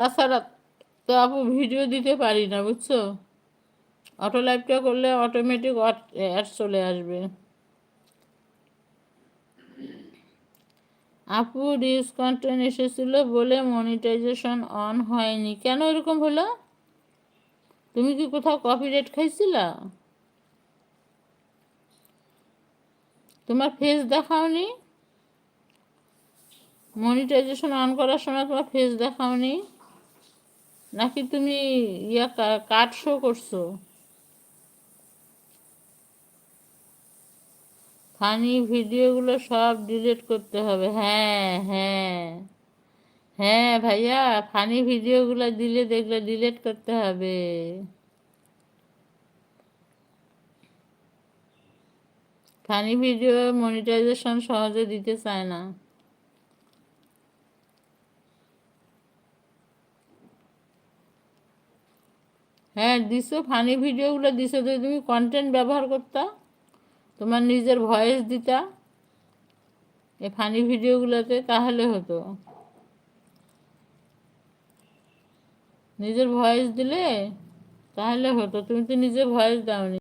তাছাড়া তো আপু ভিডিও দিতে পারি না, বুঝছো? অটো লাইভটা করলে অটোমেটিক অ্যাড চলে আসবে। আপু রিলস কন্টেন্ট এসেছিল বলে মনিটাইজেশন অন হয়নি, কেন এরকম হলো? তুমি কি কোথাও কপিরাইট খাইছিলা? তোমার ফেস দেখাওনি? মনিটাইজেশন অন করার সময় তোমার ফেস দেখাওনি? নাকি তুমি কার্ড শো করছো? ফানি ভিডিওগুলো সব ডিলিট করতে হবে। হ্যাঁ হ্যাঁ হ্যাঁ ভাইয়া, ফানি ভিডিওগুলো দিলে দেখলে ডিলিট করতে হবে। ফানি ভিডিও মনিটাইজেশন সহজে দিতে চায় না। হ্যাঁ দিছো, ফানি ভিডিওগুলো দিছো, যদি তুমি কন্টেন্ট ব্যবহার করতা, তোমার নিজের ভয়েস দিতা এই ফানি ভিডিওগুলোতে, তাহলে হতো। নিজের ভয়েস দিলে তাহলে হতো, তুমি তো নিজে ভয়েস দাওনি।